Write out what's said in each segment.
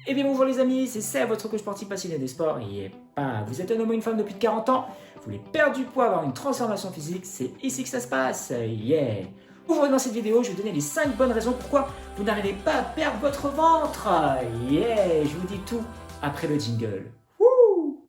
Eh bien bonjour les amis, c'est Seb, votre coach sportif passionné des sports. Et vous êtes un homme ou une femme depuis 40 ans, vous voulez perdre du poids, avoir une transformation physique, c'est ici que ça se passe, yeah. Aujourd'hui dans cette vidéo, je vais vous donner les 5 bonnes raisons pourquoi vous n'arrivez pas à perdre votre ventre, yeah. Je vous dis tout après le jingle. Wouh.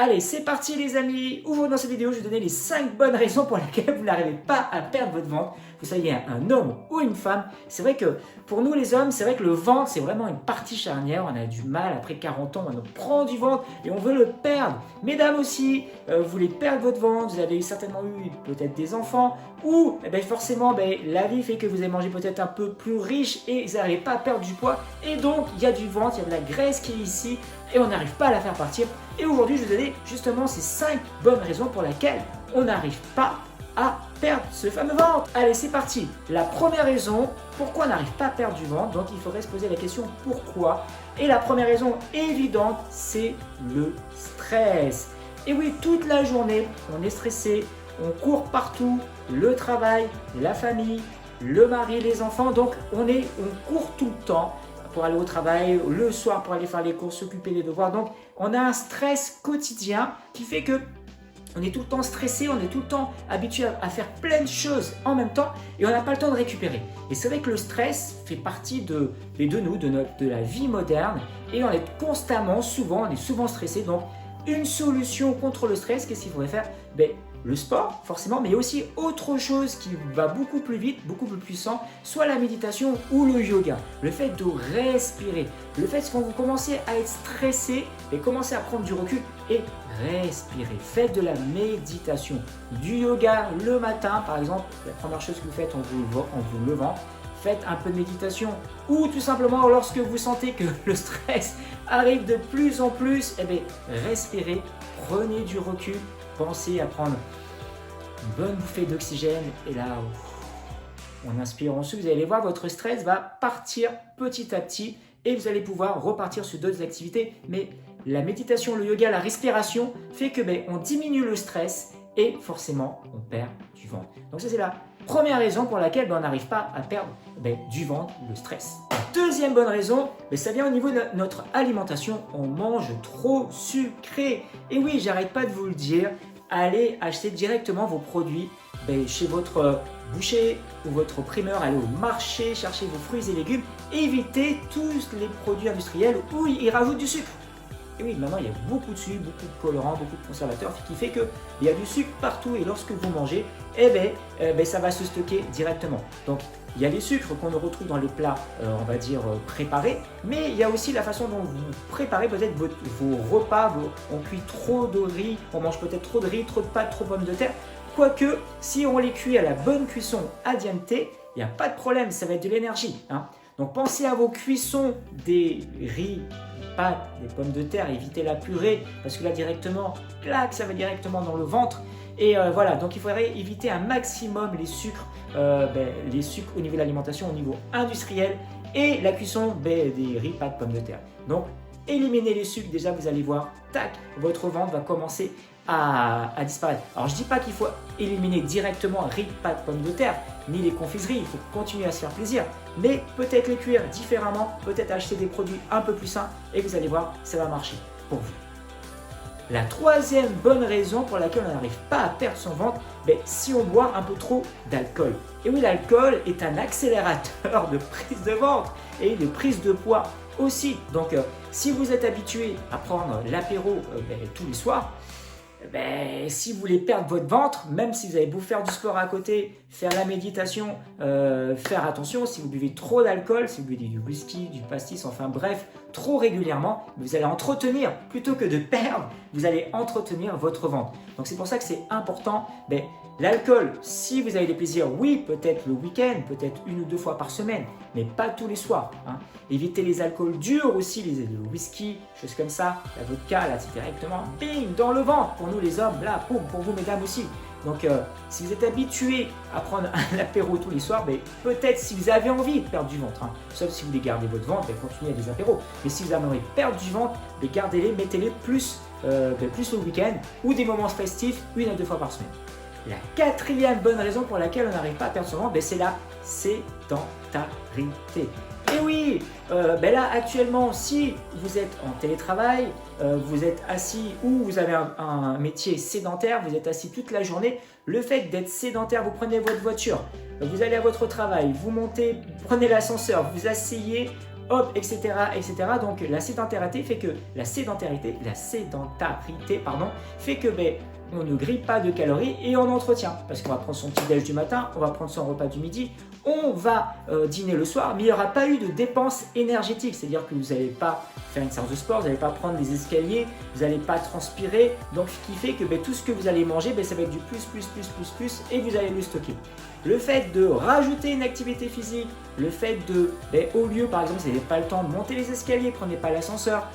Allez, c'est parti les amis. Aujourd'hui dans cette vidéo, je vais donner les 5 bonnes raisons pour lesquelles vous n'arrivez pas à perdre votre ventre. Vous soyez un homme ou une femme. C'est vrai que pour nous les hommes, c'est vrai que le ventre, c'est vraiment une partie charnière. On a du mal, après 40 ans, on prend du ventre et on veut le perdre. Mesdames aussi, vous voulez perdre votre ventre, vous avez certainement eu peut-être des enfants. Ou forcément, la vie fait que vous avez mangé peut-être un peu plus riche et vous n'arrivez pas à perdre du poids. Et donc, il y a du ventre, il y a de la graisse qui est ici et on n'arrive pas à la faire partir. Et aujourd'hui, je vais vous donner justement ces 5 bonnes raisons pour lesquelles on n'arrive pas à perdre ce fameux ventre. Allez, c'est parti. La première raison, pourquoi on n'arrive pas à perdre du ventre, donc il faudrait se poser la question pourquoi. Et la première raison évidente, c'est le stress. Et oui, toute la journée, on est stressé, on court partout, le travail, la famille, le mari, les enfants, donc on court tout le temps pour aller au travail, le soir pour aller faire les courses, s'occuper des devoirs. Donc, on a un stress quotidien qui fait que on est tout le temps stressé, on est tout le temps habitué à faire plein de choses en même temps et on n'a pas le temps de récupérer. Et c'est vrai que le stress fait partie de nous, de la vie moderne et on est on est souvent stressé. Donc, une solution contre le stress, qu'est-ce qu'il faudrait faire? Le sport, forcément, mais aussi autre chose qui va beaucoup plus vite, beaucoup plus puissant, soit la méditation ou le yoga. Le fait de respirer, le fait que quand vous commencez à être stressé, commencez à prendre du recul et respirer. Faites de la méditation, du yoga le matin, par exemple, la première chose que vous faites en vous levant, faites un peu de méditation ou tout simplement lorsque vous sentez que le stress arrive de plus en plus, respirez, prenez du recul. Pensez à prendre une bonne bouffée d'oxygène et là, on inspire, on souffle. Vous allez voir, votre stress va partir petit à petit et vous allez pouvoir repartir sur d'autres activités. Mais la méditation, le yoga, la respiration fait que on diminue le stress et forcément, on perd du ventre. Donc ça, c'est la première raison pour laquelle on n'arrive pas à perdre du ventre, le stress. Deuxième bonne raison, ça vient au niveau de notre alimentation. On mange trop sucré. Et oui, j'arrête pas de vous le dire, allez acheter directement vos produits chez votre boucher ou votre primeur, allez au marché, cherchez vos fruits et légumes, évitez tous les produits industriels où ils rajoutent du sucre. Et oui, maintenant il y a beaucoup de sucre, beaucoup de colorants, beaucoup de conservateurs, ce qui fait qu'il y a du sucre partout et lorsque vous mangez, ça va se stocker directement. Donc il y a les sucres qu'on retrouve dans les plats, on va dire préparés, mais il y a aussi la façon dont vous préparez peut-être vos repas, on cuit trop de riz, on mange peut-être trop de riz, trop de pâtes, trop de pommes de terre. Quoique, si on les cuit à la bonne cuisson a diente, il n'y a pas de problème, ça va être de l'énergie. Donc pensez à vos cuissons des riz, des pâtes, des pommes de terre, évitez la purée parce que là directement, clac, ça va directement dans le ventre. Et voilà, donc il faudrait éviter un maximum les sucres au niveau de l'alimentation, au niveau industriel et la cuisson des riz, pâtes, pommes de terre. Donc éliminez les sucres, déjà vous allez voir, tac, votre ventre va commencer à disparaître. Alors je ne dis pas qu'il faut éliminer directement riz, pâtes, pommes de terre, ni les confiseries, il faut continuer à se faire plaisir, mais peut-être les cuire différemment, peut-être acheter des produits un peu plus sains et vous allez voir, ça va marcher pour vous. La troisième bonne raison pour laquelle on n'arrive pas à perdre son ventre, si on boit un peu trop d'alcool. Et oui, l'alcool est un accélérateur de prise de ventre et de prise de poids aussi. Donc, si vous êtes habitué à prendre l'apéro tous les soirs, si vous voulez perdre votre ventre, même si vous avez beau faire du sport à côté, faire la méditation, faire attention, si vous buvez trop d'alcool, si vous buvez du whisky, du pastis, enfin bref, trop régulièrement, vous allez entretenir, plutôt que de perdre, vous allez entretenir votre ventre. Donc c'est pour ça que c'est important, l'alcool, si vous avez des plaisirs, oui, peut-être le week-end, peut-être 1 ou 2 fois par semaine, mais pas tous les soirs. Évitez les alcools durs aussi, le whisky, choses comme ça, la vodka, là c'est directement, bing, dans le ventre. Pour nous les hommes, là, pour vous mesdames aussi. Donc, si vous êtes habitué à prendre un apéro tous les soirs, ben, peut-être si vous avez envie de perdre du ventre, hein, sauf si vous voulez garder votre ventre, ben, continuez à des apéros. Mais si vous avez envie de perdre du ventre, ben, gardez-les, mettez-les plus le week-end ou des moments festifs, 1 à 2 fois par semaine. La quatrième bonne raison pour laquelle on n'arrive pas à perdre son ventre, ben, c'est la sédentarité. Et oui, là actuellement, si vous êtes en télétravail, vous êtes assis ou vous avez un métier sédentaire, vous êtes assis toute la journée, le fait d'être sédentaire, vous prenez votre voiture, vous allez à votre travail, vous montez, prenez l'ascenseur, vous asseyez, hop, etc., etc. Donc la sédentarité fait que fait que on ne grille pas de calories et on entretient. Parce qu'on va prendre son petit déj du matin, on va prendre son repas du midi, on va dîner le soir, mais il n'y aura pas eu de dépenses énergétiques. C'est-à-dire que vous n'allez pas faire une séance de sport, vous n'allez pas prendre des escaliers, vous n'allez pas transpirer. Donc ce qui fait que tout ce que vous allez manger, ça va être du plus et vous allez le stocker. Le fait de rajouter une activité physique, le fait de, au lieu par exemple, si vous n'avez pas le temps de monter les escaliers, prenez pas l'ascenseur,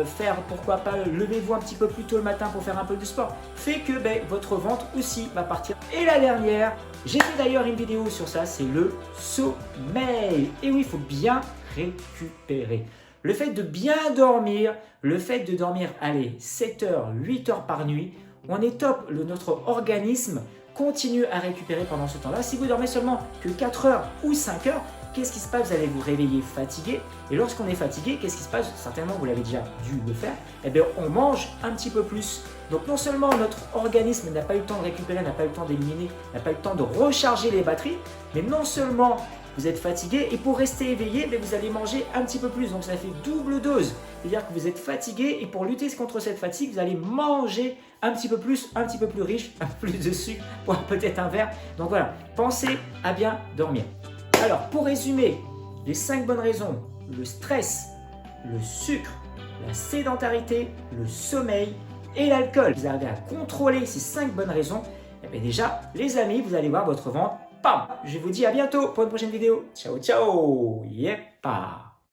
faire pourquoi pas, levez-vous un petit peu plus tôt le matin pour faire un peu de sport, fait que votre ventre aussi va partir. Et la dernière, j'ai fait d'ailleurs une vidéo sur ça, c'est le sommeil. Et oui, il faut bien récupérer. Le fait de bien dormir, le fait de dormir, allez, 7 heures, 8 heures par nuit, on est top, notre organisme continue à récupérer pendant ce temps-là. Si vous dormez seulement que 4 heures ou 5 heures, qu'est-ce qui se passe? Vous allez vous réveiller fatigué. Et lorsqu'on est fatigué, qu'est-ce qui se passe? Certainement, vous l'avez déjà dû le faire. On mange un petit peu plus. Donc non seulement notre organisme n'a pas eu le temps de récupérer, n'a pas eu le temps d'éliminer, n'a pas eu le temps de recharger les batteries, mais non seulement vous êtes fatigué et pour rester éveillé, vous allez manger un petit peu plus. Donc ça fait double dose. C'est-à-dire que vous êtes fatigué et pour lutter contre cette fatigue, vous allez manger un petit peu plus riche, un peu plus de sucre, peut-être un verre. Donc voilà, pensez à bien dormir. Alors pour résumer, les 5 bonnes raisons, le stress, le sucre, la sédentarité, le sommeil et l'alcool. Vous arrivez à contrôler ces 5 bonnes raisons, et déjà les amis, vous allez voir votre ventre. Bam! Je vous dis à bientôt pour une prochaine vidéo. Ciao, ciao! Yepa!